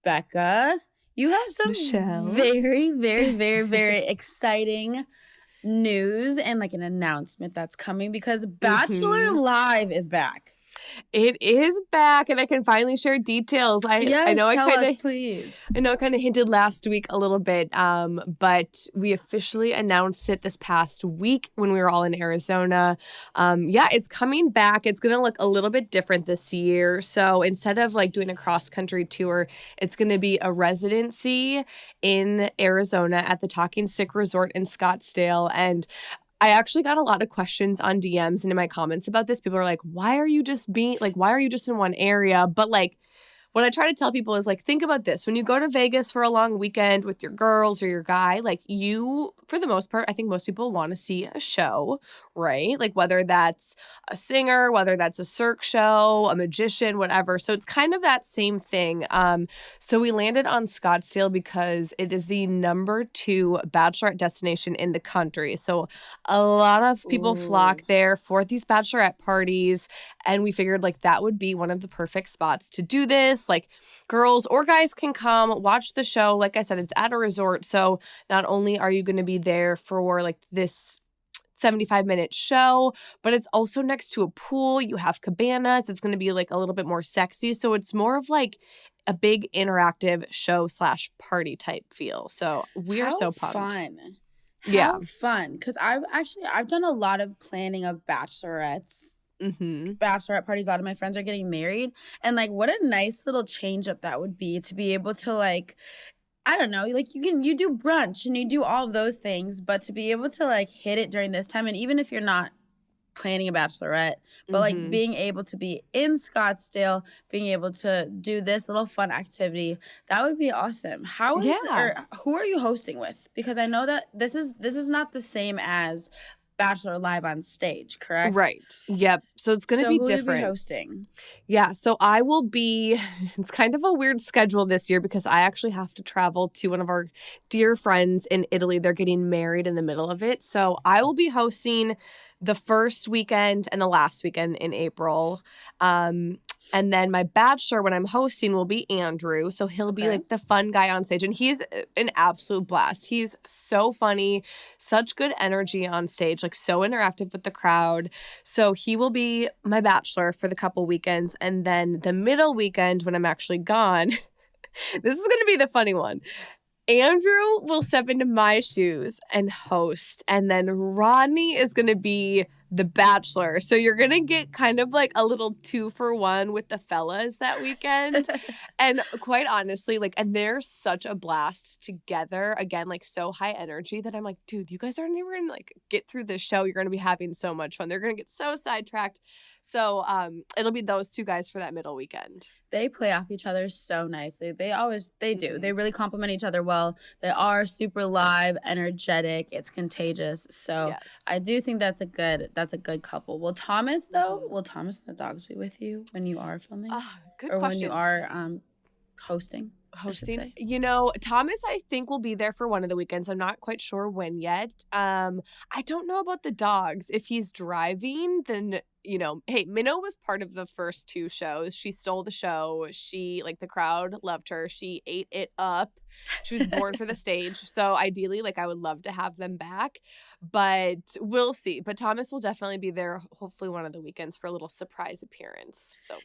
Becca, you have some Michelle. very, very, very, very exciting news and like an announcement that's coming because Bachelor Live is back. It is back, and I can finally share details. I know Tell I us, please. kind of hinted last week a little bit, but we officially announced it this past week when we were all in Arizona. It's coming back. It's going to look a little bit different this year. So instead of like doing a cross-country tour, it's going to be a residency in Arizona at the Talking Stick Resort in Scottsdale. And I actually got a lot of questions on DMs and in my comments about this. People are like, why are you just in one area? But like, what I try to tell people is like, think about this. When you go to Vegas for a long weekend with your girls or your guy, like you, for the most part, I think most people want to see a show, right? Like whether that's a singer, whether that's a Cirque show, a magician, whatever. So it's kind of that same thing. So we landed on Scottsdale because it is the number 2 bachelorette destination in the country. So a lot of people flock there for these bachelorette parties. And we figured like that would be one of the perfect spots to do this. Like girls or guys can come watch the show. Like I said, it's at a resort. So not only are you going to be there for like this 75-minute show, but it's also next to a pool. You have cabanas. It's going to be like a little bit more sexy. So it's more of like a big interactive show / party type feel. So we are so pumped. How fun. Because I've done a lot of planning of bachelorettes. Bachelorette parties. A lot of my friends are getting married, and like what a nice little change up that would be to be able to like, I don't know, like you do brunch and you do all of those things, but to be able to like hit it during this time, and even if you're not planning a bachelorette, but like being able to be in Scottsdale, being able to do this little fun activity, that would be awesome. Who are you hosting with? Because I know that this is not the same as Bachelor Live on stage, correct? Right. Yep. So it's going to be different. Who will you be hosting? Yeah. So I will be, it's kind of a weird schedule this year because I actually have to travel to one of our dear friends in Italy. They're getting married in the middle of it. So I will be hosting the first weekend and the last weekend in April. And then my bachelor, when I'm hosting, will be Andrew. So he'll be like the fun guy on stage. And he's an absolute blast. He's so funny, such good energy on stage, like so interactive with the crowd. So he will be my bachelor for the couple weekends. And then the middle weekend, when I'm actually gone, this is going to be the funny one. Andrew will step into my shoes and host. And then Rodney is going to be the bachelor. So you're going to get kind of like a little 2-for-1 with the fellas that weekend. And quite honestly, like, and they're such a blast together. Again, like so high energy that I'm like, dude, you guys aren't even going to like get through this show. You're going to be having so much fun. They're going to get so sidetracked. So it'll be those 2 guys for that middle weekend. They play off each other so nicely. They do. They really complement each other well. They are super live, energetic. It's contagious. So I do think that's a good couple. Will Thomas though? Will Thomas and the dogs be with you when you are filming? Good or question. When you are hosting? You know, Thomas I think will be there for one of the weekends. I'm not quite sure when yet. I don't know about the dogs. If he's driving, then you know, hey, Minnow was part of the first 2 shows. She stole the show. She, like, the crowd loved her. She ate it up. She was born for the stage. So ideally, like, I would love to have them back, but we'll see. But Thomas will definitely be there, hopefully one of the weekends, for a little surprise appearance. So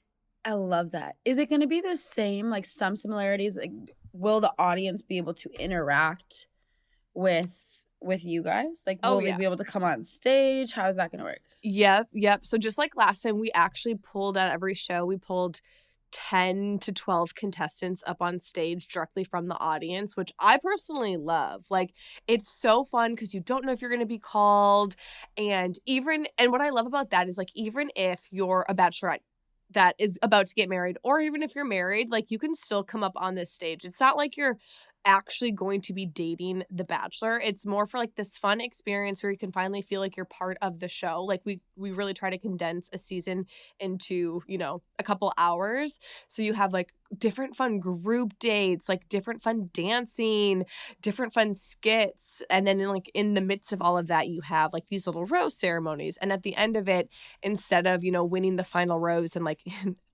I love that. Is it going to be the same, like some similarities? Like, will the audience be able to interact with you guys? Like, will they be able to come on stage? How is that going to work? Yep. So just like last time, we actually pulled at every show, we pulled 10 to 12 contestants up on stage directly from the audience, which I personally love. Like, it's so fun because you don't know if you're going to be called. And what I love about that is like, even if you're a bachelorette that is about to get married, or even if you're married, like you can still come up on this stage. It's not like you're actually going to be dating the bachelor. It's more for like this fun experience where you can finally feel like you're part of the show. Like we really try to condense a season into, you know, a couple hours. So you have like different fun group dates, like different fun dancing, different fun skits. And then in the midst of all of that, you have like these little rose ceremonies. And at the end of it, instead of, you know, winning the final rose and like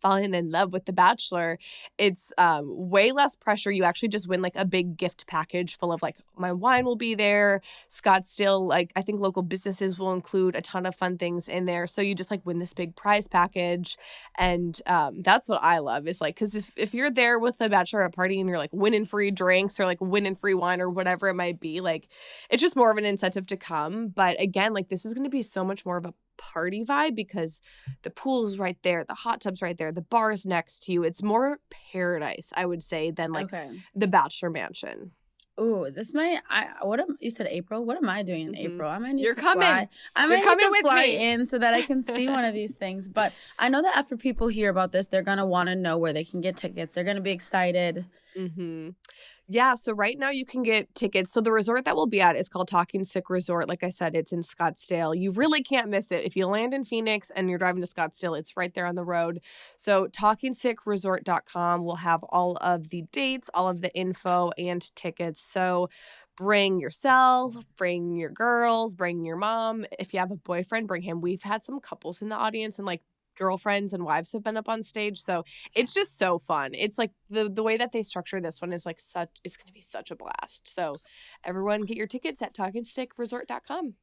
falling in love with The Bachelor, it's way less pressure. You actually just win like a big gift package full of like my wine will be there. Scottsdale, like I think local businesses will include a ton of fun things in there. So you just like win this big prize package. And that's what I love is like, because if you're there with a bachelorette party and you're like winning free drinks or like winning free wine or whatever it might be, like it's just more of an incentive to come. But again, like this is going to be so much more of a party vibe because the pool's right there, the hot tub's right there, the bar's next to you. It's more paradise, I would say, than like the Bachelor Mansion. Ooh, you said April? What am I doing in April? I might need You're to coming. fly. I might You're need to fly me. in so that I can see one of these things. But I know that after people hear about this, they're going to want to know where they can get tickets. They're going to be excited. Yeah, so right now you can get tickets. So the resort that we'll be at is called Talking Stick Resort. Like I said, it's in Scottsdale. You really can't miss it. If you land in Phoenix and you're driving to Scottsdale, it's right there on the road. So talkingstickresort.com will have all of the dates, all of the info, and tickets. So bring yourself, bring your girls, bring your mom. If you have a boyfriend, bring him. We've had some couples in the audience and like girlfriends and wives have been up on stage, so it's just so fun. It's like the way that they structure this one is like it's gonna be such a blast. So everyone get your tickets at talkingstickresort.com.